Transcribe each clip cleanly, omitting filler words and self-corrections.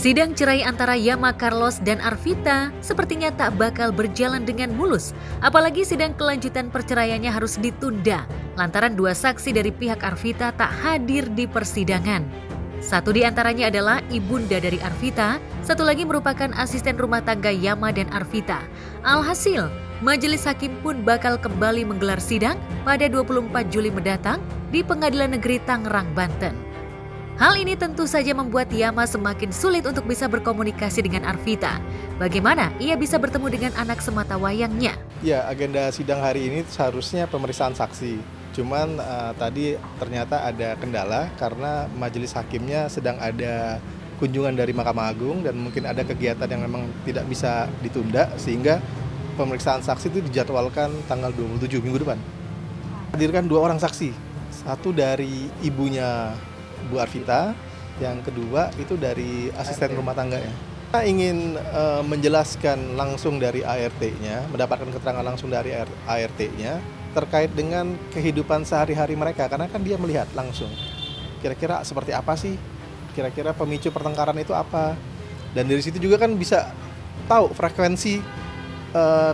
Sidang cerai antara Yama Carlos dan Arvita sepertinya tak bakal berjalan dengan mulus. Apalagi sidang kelanjutan perceraiannya harus ditunda lantaran dua saksi dari pihak Arvita tak hadir di persidangan. Satu di antaranya adalah ibunda dari Arvita, satu lagi merupakan asisten rumah tangga Yama dan Arvita. Alhasil, majelis hakim pun bakal kembali menggelar sidang pada 24 Juli mendatang di Pengadilan Negeri Tangerang, Banten. Hal ini tentu saja membuat Yama semakin sulit untuk bisa berkomunikasi dengan Arvita. Bagaimana ia bisa bertemu dengan anak sematawayangnya? Ya, agenda sidang hari ini seharusnya pemeriksaan saksi. Cuman tadi ternyata ada kendala karena majelis hakimnya sedang ada kunjungan dari Mahkamah Agung dan mungkin ada kegiatan yang memang tidak bisa ditunda sehingga pemeriksaan saksi itu dijadwalkan tanggal 27 minggu depan. Hadirkan dua orang saksi, satu dari ibunya Bu Arvita, yang kedua itu dari asisten rumah tangganya. Kita ingin menjelaskan langsung dari ART-nya, mendapatkan keterangan langsung dari ART-nya terkait dengan kehidupan sehari-hari mereka, karena kan dia melihat langsung. Kira-kira seperti apa sih? Kira-kira pemicu pertengkaran itu apa? Dan dari situ juga kan bisa tahu frekuensi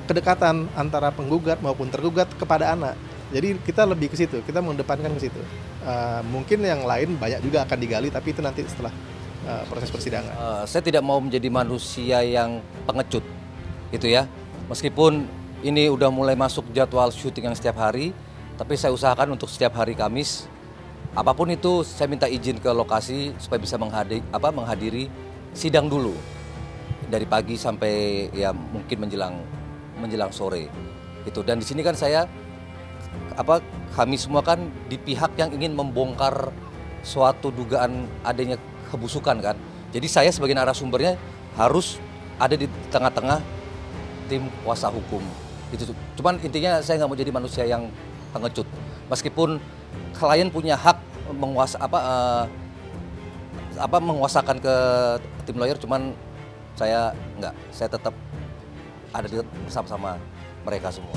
kedekatan antara penggugat maupun tergugat kepada anak. Jadi kita lebih ke situ, kita mengedepankan ke situ. Mungkin yang lain banyak juga akan digali, tapi itu nanti setelah proses persidangan. Saya tidak mau menjadi manusia yang pengecut, gitu ya. Meskipun ini udah mulai masuk jadwal syuting yang setiap hari, tapi saya usahakan untuk setiap hari Kamis, apapun itu saya minta izin ke lokasi supaya bisa menghadiri sidang dulu dari pagi sampai ya mungkin menjelang sore. Gitu. Dan di sini kan kami semua kan di pihak yang ingin membongkar suatu dugaan adanya kebusukan kan. Jadi saya sebagai narasumbernya harus ada di tengah-tengah tim kuasa hukum. Itu. Cuman intinya saya nggak mau jadi manusia yang pengecut. Meskipun klien punya hak menguasakan ke tim lawyer, cuman saya nggak. Saya tetap ada bersama-sama mereka semua.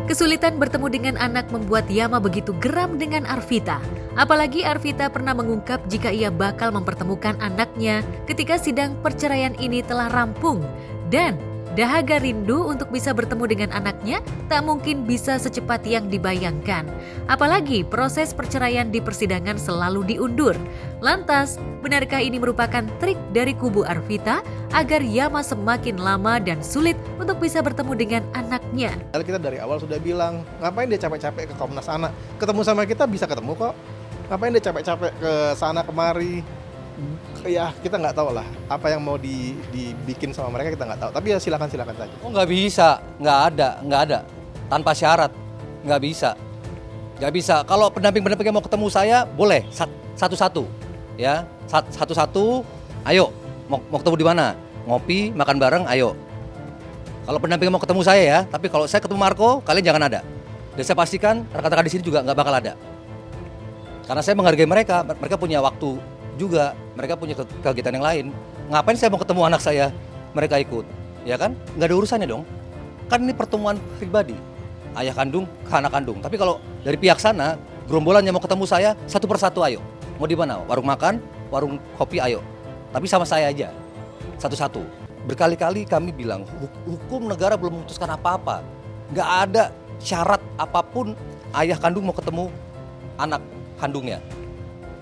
Kesulitan bertemu dengan anak membuat Yama begitu geram dengan Arvita. Apalagi Arvita pernah mengungkap jika ia bakal mempertemukan anaknya ketika sidang perceraian ini telah rampung. Dan dahaga rindu untuk bisa bertemu dengan anaknya tak mungkin bisa secepat yang dibayangkan. Apalagi proses perceraian di persidangan selalu diundur. Lantas, benarkah ini merupakan trik dari kubu Arvita agar Yama semakin lama dan sulit untuk bisa bertemu dengan anaknya? Kita dari awal sudah bilang, ngapain dia capek-capek ke Komnas Anak? Ketemu sama kita bisa ketemu kok. Ngapain dia capek-capek ke sana kemari? Ya kita nggak tahu lah apa yang mau dibikin sama mereka, kita nggak tahu. Tapi ya silakan saja. Oh nggak bisa, nggak ada. Tanpa syarat, nggak bisa. Kalau pendamping yang mau ketemu saya boleh satu-satu, ya satu-satu. Ayo mau ketemu di mana? Ngopi, makan bareng, ayo. Kalau pendamping mau ketemu saya ya, tapi kalau saya ketemu Marco, kalian jangan ada. Dan saya pastikan rekan-rekan di sini juga nggak bakal ada. Karena saya menghargai mereka punya waktu juga, mereka punya kegiatan yang lain. Ngapain saya mau ketemu anak saya, mereka ikut, ya kan? Nggak ada urusannya dong. Kan ini pertemuan pribadi, ayah kandung ke anak kandung. Tapi kalau dari pihak sana, gerombolan yang mau ketemu saya, satu persatu ayo. Mau di mana? Warung makan, warung kopi, ayo. Tapi sama saya aja, satu-satu. Berkali-kali kami bilang, hukum negara belum memutuskan apa-apa. Nggak ada syarat apapun ayah kandung mau ketemu anak kandungnya.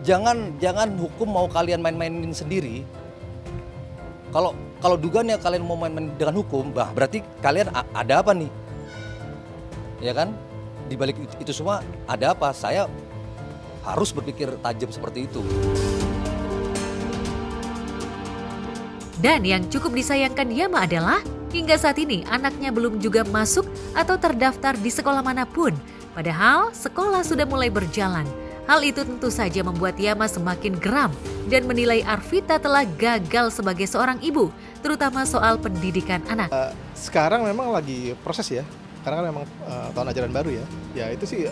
Jangan hukum mau kalian main-mainin sendiri. Kalau dugaannya kalian mau main-main dengan hukum, berarti kalian ada apa nih? Ya kan? Di balik itu semua ada apa? Saya harus berpikir tajam seperti itu. Dan yang cukup disayangkan Yama adalah hingga saat ini anaknya belum juga masuk atau terdaftar di sekolah manapun. Padahal sekolah sudah mulai berjalan. Hal itu tentu saja membuat Yama semakin geram dan menilai Arvita telah gagal sebagai seorang ibu, terutama soal pendidikan anak. Sekarang memang lagi proses ya, karena kan memang tahun ajaran baru ya. Ya itu sih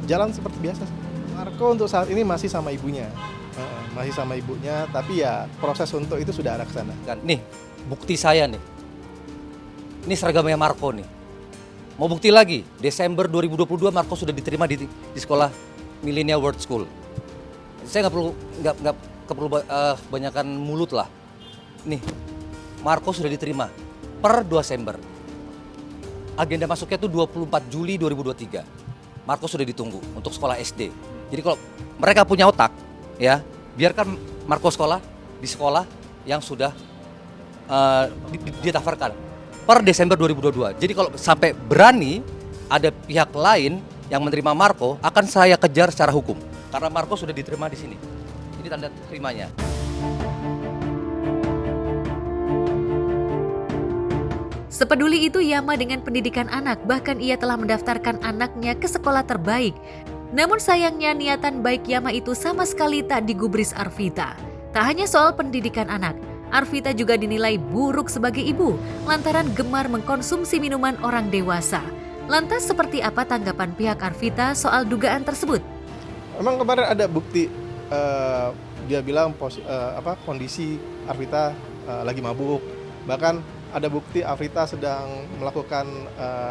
jalan seperti biasa. Marco untuk saat ini masih sama ibunya. Tapi ya proses untuk itu sudah arah ke sana. Nih, bukti saya nih. Ini seragamnya Marco nih. Mau bukti lagi, Desember 2022 Marco sudah diterima di sekolah Millennial World School. Saya kebanyakan mulut lah. Nih, Marco sudah diterima per 2 Desember. Agenda masuknya tuh 24 Juli 2023. Marco sudah ditunggu untuk sekolah SD. Jadi kalau mereka punya otak, ya biarkan Marco sekolah di sekolah yang sudah ditawarkan per Desember 2022. Jadi kalau sampai berani ada pihak lain yang menerima Marco, akan saya kejar secara hukum. Karena Marco sudah diterima di sini. Ini tanda terimanya. Sepeduli itu Yama dengan pendidikan anak, bahkan ia telah mendaftarkan anaknya ke sekolah terbaik. Namun sayangnya niatan baik Yama itu sama sekali tak digubris Arvita. Tak hanya soal pendidikan anak, Arvita juga dinilai buruk sebagai ibu lantaran gemar mengkonsumsi minuman orang dewasa. Lantas seperti apa tanggapan pihak Arvita soal dugaan tersebut? Memang kemarin ada bukti, dia bilang kondisi Arvita lagi mabuk. Bahkan ada bukti Arvita sedang melakukan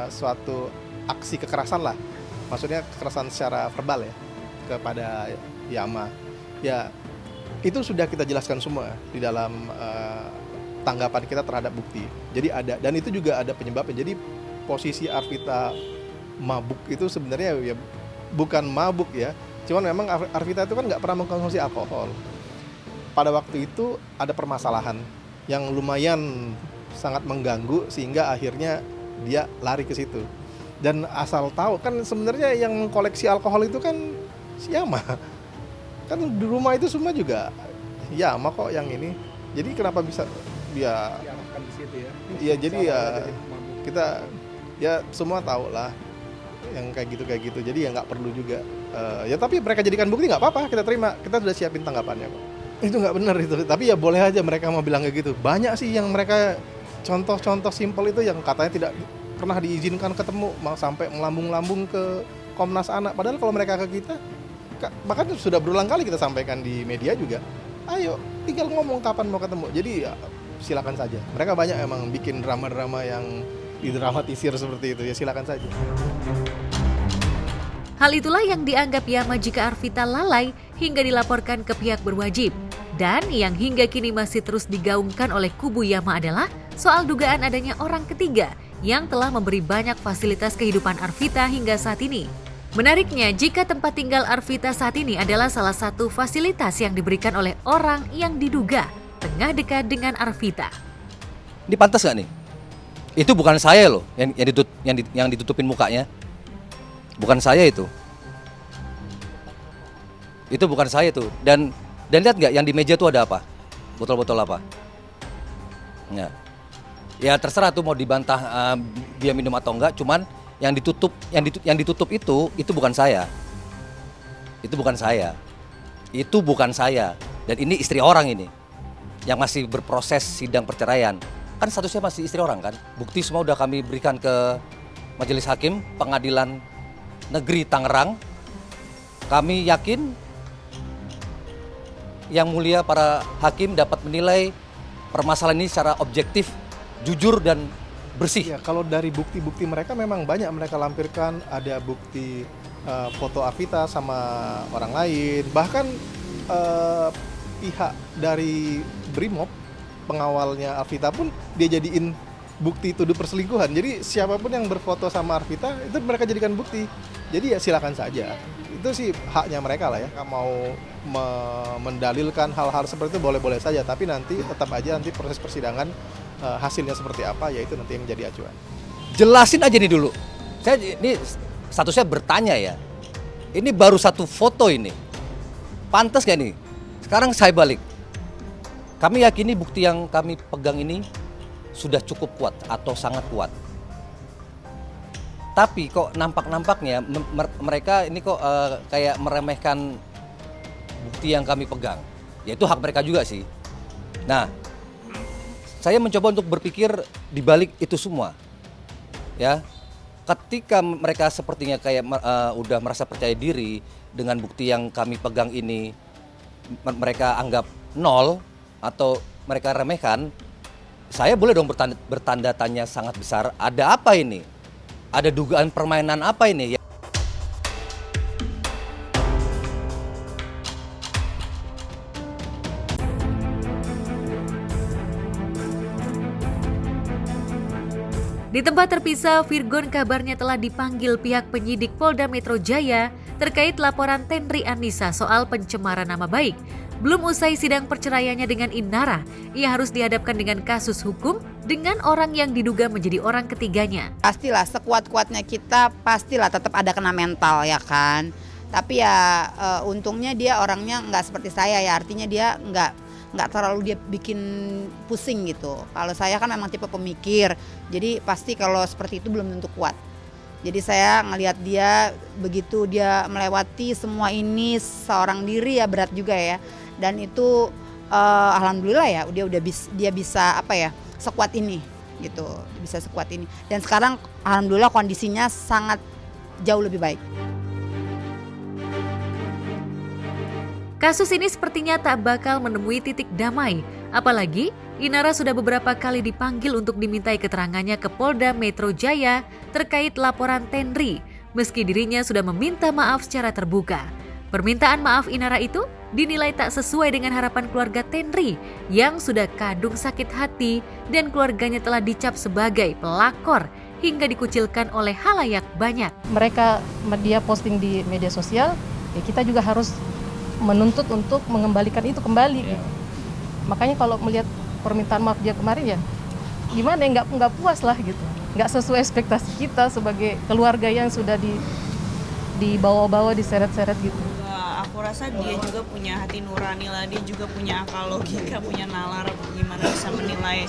suatu aksi kekerasan lah. Maksudnya kekerasan secara verbal ya kepada Yama. Ya, itu sudah kita jelaskan semua di dalam tanggapan kita terhadap bukti. Jadi ada, dan itu juga ada penyebabnya. Jadi posisi Arvita mabuk itu sebenarnya ya bukan mabuk ya. Cuman memang Arvita itu kan nggak pernah mengkonsumsi alkohol. Pada waktu itu ada permasalahan yang lumayan sangat mengganggu sehingga akhirnya dia lari ke situ. Dan asal tahu kan sebenarnya yang mengkoleksi alkohol itu kan si Yama. Kan di rumah itu semua juga Yama kok yang ini. Jadi kenapa bisa dia diarahkan di situ ya? Iya, jadi ya kita ya semua tahu lah yang kayak gitu. Jadi ya nggak perlu juga. Ya tapi mereka jadikan bukti nggak apa-apa, kita terima. Kita sudah siapin tanggapannya kok. Itu nggak benar itu. Tapi ya boleh aja mereka mau bilang kayak gitu. Banyak sih yang mereka contoh-contoh simpel itu yang katanya tidak pernah diizinkan ketemu, sampai melambung-lambung ke Komnas Anak. Padahal kalau mereka ke kita, bahkan sudah berulang kali kita sampaikan di media juga, ayo tinggal ngomong kapan mau ketemu. Jadi ya silakan saja. Mereka banyak emang bikin drama-drama yang didramatisir seperti itu, ya silakan saja. Hal itulah yang dianggap Yama jika Arvita lalai hingga dilaporkan ke pihak berwajib. Dan yang hingga kini masih terus digaungkan oleh kubu Yama adalah soal dugaan adanya orang ketiga yang telah memberi banyak fasilitas kehidupan Arvita hingga saat ini. Menariknya, jika tempat tinggal Arvita saat ini adalah salah satu fasilitas yang diberikan oleh orang yang diduga tengah dekat dengan Arvita. Ini pantas nggak nih? Itu bukan saya loh yang ditutupin mukanya. Bukan saya itu. Itu bukan saya tuh. Dan lihat nggak yang di meja tuh ada apa? Botol-botol apa? Ya terserah tuh mau dibantah dia minum atau enggak. Cuman yang ditutup itu bukan saya. Itu bukan saya. Itu bukan saya. Dan ini istri orang ini yang masih berproses sidang perceraian. Kan statusnya masih istri orang kan. Bukti semua udah kami berikan ke Majelis Hakim Pengadilan Negeri Tangerang. Kami yakin yang mulia para hakim dapat menilai permasalahan ini secara objektif, jujur dan bersih. Ya, kalau dari bukti-bukti mereka memang banyak mereka lampirkan, ada bukti foto Arvita sama orang lain, bahkan pihak dari Brimob pengawalnya Arvita pun dia jadiin bukti tuduh perselingkuhan. Jadi siapapun yang berfoto sama Arvita itu mereka jadikan bukti. Jadi ya silakan saja. Itu sih haknya mereka lah ya. Kalau mau mendalilkan hal-hal seperti itu boleh-boleh saja, tapi nanti tetap aja nanti proses persidangan hasilnya seperti apa ya itu nanti yang menjadi acuan. Jelasin aja nih dulu. Saya ini statusnya bertanya ya. Ini baru satu foto ini. Pantas gak nih? Sekarang saya balik. Kami yakini bukti yang kami pegang ini sudah cukup kuat atau sangat kuat. Tapi kok nampak-nampaknya mereka ini kok kayak meremehkan bukti yang kami pegang. Ya itu hak mereka juga sih. Nah, saya mencoba untuk berpikir di balik itu semua. Ya, ketika mereka sepertinya kayak udah merasa percaya diri dengan bukti yang kami pegang ini, mereka anggap nol atau mereka remehkan, saya boleh dong bertanda tanya sangat besar, ada apa ini? Ada dugaan permainan apa ini? Di tempat terpisah, Virgon kabarnya telah dipanggil pihak penyidik Polda Metro Jaya terkait laporan Tenri Anissa soal pencemaran nama baik. Belum usai sidang perceraiannya dengan Inara, ia harus dihadapkan dengan kasus hukum dengan orang yang diduga menjadi orang ketiganya. Pastilah sekuat-kuatnya kita pastilah tetap ada kena mental ya kan. Tapi ya untungnya dia orangnya nggak seperti saya ya, artinya dia nggak terlalu dia bikin pusing gitu. Kalau saya kan memang tipe pemikir, jadi pasti kalau seperti itu belum tentu kuat. Jadi saya ngelihat dia begitu dia melewati semua ini seorang diri ya berat juga ya. Dan itu alhamdulillah ya dia bisa sekuat ini gitu, bisa sekuat ini. Dan sekarang alhamdulillah kondisinya sangat jauh lebih baik. Kasus ini sepertinya tak bakal menemui titik damai, apalagi Inara sudah beberapa kali dipanggil untuk dimintai keterangannya ke Polda Metro Jaya terkait laporan Tenri, meski dirinya sudah meminta maaf secara terbuka. Permintaan maaf Inara itu dinilai tak sesuai dengan harapan keluarga Tenri yang sudah kadung sakit hati dan keluarganya telah dicap sebagai pelakor hingga dikucilkan oleh halayak banyak. Mereka dia posting di media sosial, ya kita juga harus menuntut untuk mengembalikan itu kembali. Gitu. Makanya kalau melihat permintaan maaf dia kemarin ya gimana ya, nggak puas lah gitu, nggak sesuai ekspektasi kita sebagai keluarga yang sudah dibawa-bawa diseret-seret gitu. Aku rasa dia juga punya hati nurani lah, dia juga punya akal logika, punya nalar gimana bisa menilai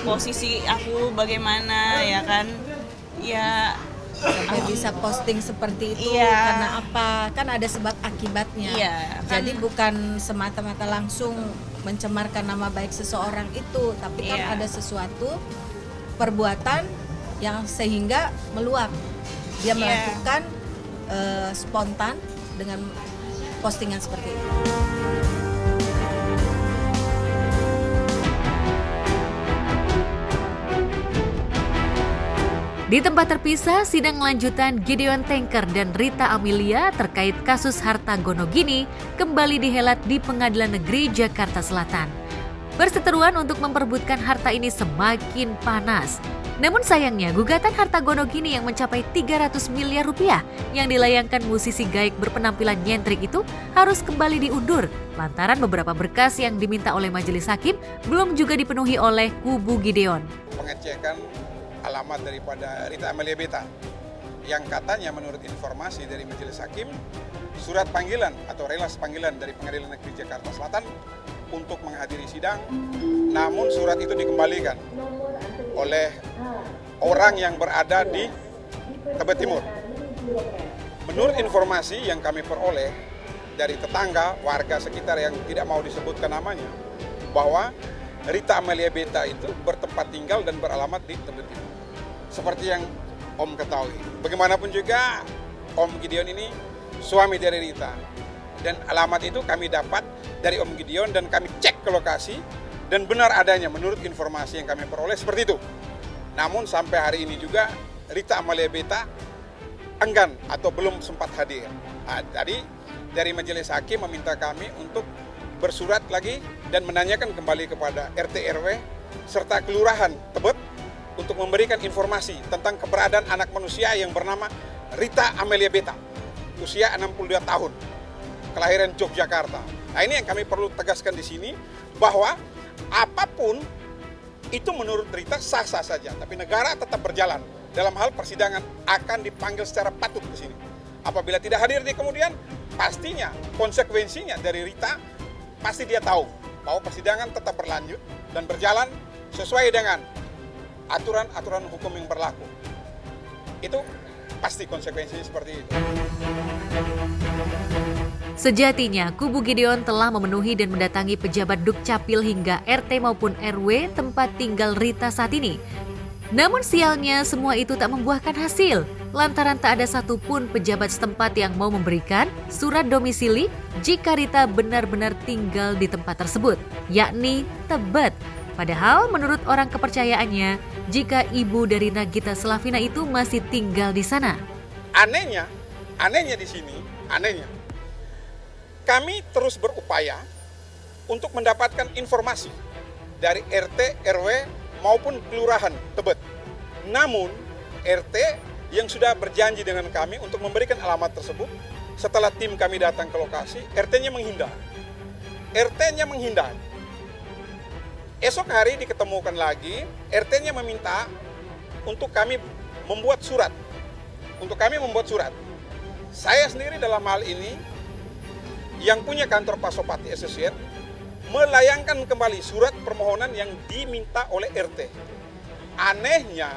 posisi aku bagaimana ya kan ya. Sampai bisa posting seperti itu karena apa? Kan ada sebab akibatnya. Jadi bukan semata-mata langsung mencemarkan nama baik seseorang itu, tapi kan ada sesuatu perbuatan yang sehingga meluap. Dia melakukan spontan dengan postingan seperti itu. Di tempat terpisah, sidang lanjutan Gideon Tanker dan Rita Amelia terkait kasus harta Gonogini kembali dihelat di Pengadilan Negeri Jakarta Selatan. Perseteruan untuk memperebutkan harta ini semakin panas. Namun sayangnya, gugatan harta Gonogini yang mencapai 300 miliar rupiah yang dilayangkan musisi gaik berpenampilan nyentrik itu harus kembali diundur lantaran beberapa berkas yang diminta oleh majelis hakim belum juga dipenuhi oleh kubu Gideon. Pengecekan alamat daripada Rita Amelia Beta yang katanya menurut informasi dari majelis hakim surat panggilan atau relas panggilan dari Pengadilan Negeri Jakarta Selatan untuk menghadiri sidang, namun surat itu dikembalikan oleh orang yang berada di Tebet Timur. Menurut informasi yang kami peroleh dari tetangga, warga sekitar yang tidak mau disebutkan namanya, bahwa Rita Amelia Beta itu bertempat tinggal dan beralamat di Tebet Timur. Seperti yang Om ketahui. Bagaimanapun juga Om Gideon ini suami dari Rita. Dan alamat itu kami dapat dari Om Gideon dan kami cek ke lokasi dan benar adanya menurut informasi yang kami peroleh seperti itu. Namun sampai hari ini juga Rita Amelia Beta enggan atau belum sempat hadir. Tadi dari majelis hakim meminta kami untuk bersurat lagi dan menanyakan kembali kepada RT RW serta kelurahan Tebet untuk memberikan informasi tentang keberadaan anak manusia yang bernama Rita Amelia Beta, usia 62 tahun, kelahiran Yogyakarta. Nah, ini yang kami perlu tegaskan di sini, bahwa apapun itu menurut Rita sah-sah saja, tapi negara tetap berjalan. Dalam hal persidangan akan dipanggil secara patut ke sini. Apabila tidak hadir di kemudian, pastinya konsekuensinya dari Rita, pasti dia tahu bahwa persidangan tetap berlanjut dan berjalan sesuai dengan aturan-aturan hukum yang berlaku. Itu pasti konsekuensinya seperti itu. Sejatinya, kubu Gideon telah memenuhi dan mendatangi pejabat Dukcapil hingga RT maupun RW tempat tinggal Rita saat ini. Namun sialnya, semua itu tak membuahkan hasil, lantaran tak ada satupun pejabat setempat yang mau memberikan surat domisili jika Rita benar-benar tinggal di tempat tersebut, yakni Tebet. Padahal menurut orang kepercayaannya, jika ibu dari Nagita Slavina itu masih tinggal di sana. Anehnya di sini, kami terus berupaya untuk mendapatkan informasi dari RT, RW maupun kelurahan Tebet Namun RT yang sudah berjanji dengan kami untuk memberikan alamat tersebut, setelah tim kami datang ke lokasi, RT-nya menghindar. RT-nya menghindar. Esok hari diketemukan lagi, RT-nya meminta untuk kami membuat surat. Saya sendiri dalam hal ini, yang punya kantor Pasopati Associate, melayangkan kembali surat permohonan yang diminta oleh RT. Anehnya,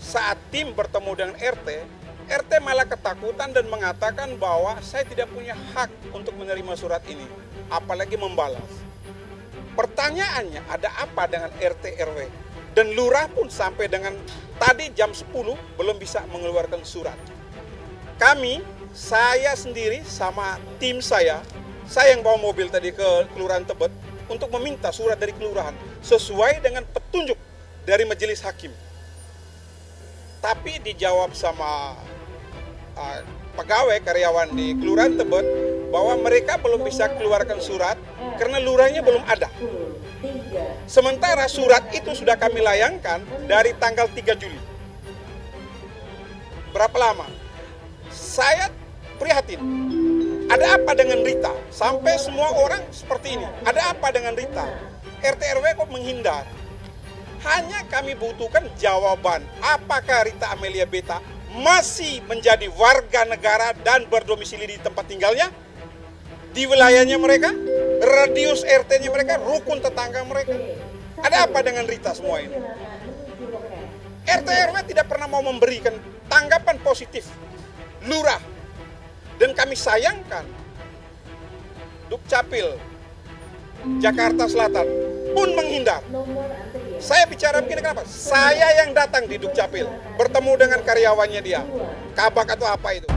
saat tim bertemu dengan RT malah ketakutan dan mengatakan bahwa saya tidak punya hak untuk menerima surat ini, apalagi membalas. Pertanyaannya, ada apa dengan RT RW? Dan lurah pun sampai dengan tadi jam 10 belum bisa mengeluarkan surat. Saya sendiri sama tim saya yang bawa mobil tadi ke Kelurahan Tebet untuk meminta surat dari kelurahan sesuai dengan petunjuk dari majelis hakim. Tapi dijawab sama pegawai karyawan di Kelurahan Tebet bahwa mereka belum bisa keluarkan surat karena lurahnya belum ada. Sementara surat itu sudah kami layangkan dari tanggal 3 Juli. Berapa lama? Saya prihatin. Ada apa dengan Rita? Sampai semua orang seperti ini. Ada apa dengan Rita? RT RW kok menghindar? Hanya kami butuhkan jawaban. Apakah Rita Amelia Beta masih menjadi warga negara dan berdomisili di tempat tinggalnya? Di wilayahnya mereka? Radius RT-nya mereka? Rukun tetangga mereka? Ada apa dengan Rita semua ini? RT RW tidak pernah mau memberikan tanggapan positif. Lurah. Dan kami sayangkan Dukcapil Jakarta Selatan pun menghindar. Saya bicara begini kenapa? Saya yang datang di Dukcapil bertemu dengan karyawannya dia. Kabak atau apa itu?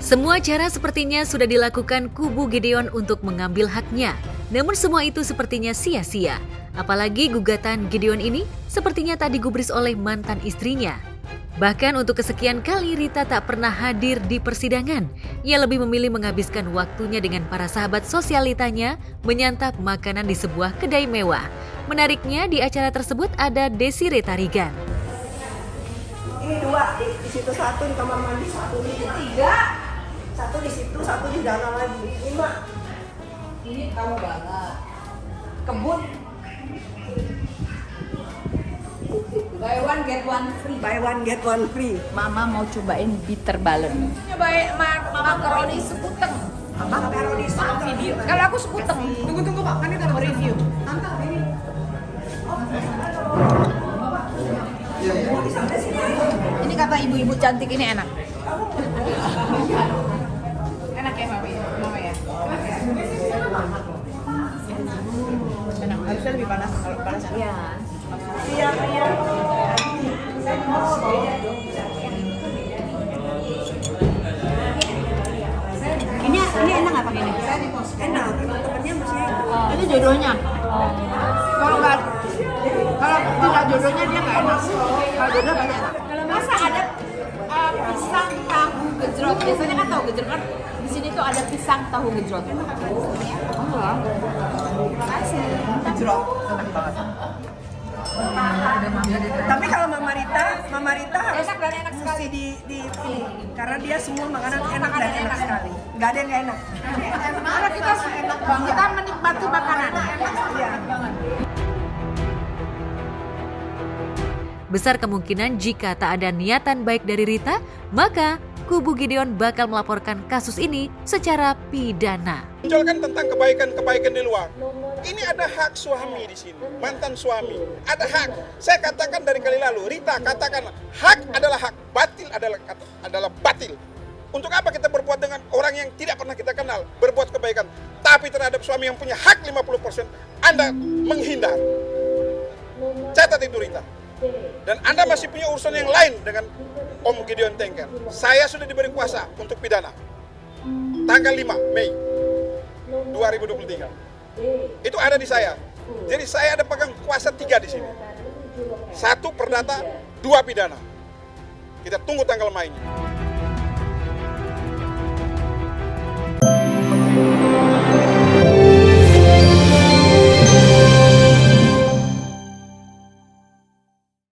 Semua cara sepertinya sudah dilakukan kubu Gideon untuk mengambil haknya. Namun semua itu sepertinya sia-sia. Apalagi gugatan Gideon ini sepertinya tak digubris oleh mantan istrinya. Bahkan untuk kesekian kali Rita tak pernah hadir di persidangan. Ia lebih memilih menghabiskan waktunya dengan para sahabat sosialitanya menyantap makanan di sebuah kedai mewah. Menariknya di acara tersebut ada Desiree Tarigan. Ini 2, di situ 1 di kamar mandi, 1 di 3, 1 di situ, 1 di dalam lagi. 5. Ini kamu banget. Kebun. Buy one get one free. Buy one get one free. Mama mau cobain bitter balloon. Nyobain makaroni sekuteng. Apa? Makaroni sekuteng. Video. Kalau aku sekuteng. Tunggu Pak, kan kita mau review. Tante ini. Ini kata ibu-ibu cantik ini enak. Enak ya Mama ya? Mama ya? Enak. Harusnya lebih panas kalau panas. Iya. Iya. Ini enak nggak pakai ini? Enak, temennya masih. Ini jodohnya. Kalau tidak jodohnya dia nggak enak. Kalau jodoh pasti enak. Masa ada pisang tahu gejrot? Biasanya kan tahu gejrot kan di sini tuh ada pisang tahu gejrot. Oh, terima kasih. Gejrot. Tapi kalau Mama Rita harus enak dan enak sekali di ini karena dia semua makanan enak dan enak sekali. Nggak ada yang nggak enak. Karena kita menikmati makanan. Iya. Besar kemungkinan jika tak ada niatan baik dari Rita, maka kubu Gideon bakal melaporkan kasus ini secara pidana. Munculkan tentang kebaikan-kebaikan di luar. Ini ada hak suami di sini, mantan suami. Ada hak. Saya katakan dari kali lalu, Rita katakan hak adalah hak, batil adalah batil. Untuk apa kita berbuat dengan orang yang tidak pernah kita kenal, berbuat kebaikan. Tapi terhadap suami yang punya hak 50%, Anda menghindar. Catat itu Rita. Dan Anda masih punya urusan yang lain dengan Om Gideon Tengker. Saya sudah diberi kuasa untuk pidana. Tanggal 5 Mei 2023. Itu ada di saya. Jadi saya ada pegang kuasa 3 di sini. 1 perdata, 2 pidana. Kita tunggu tanggal mainnya.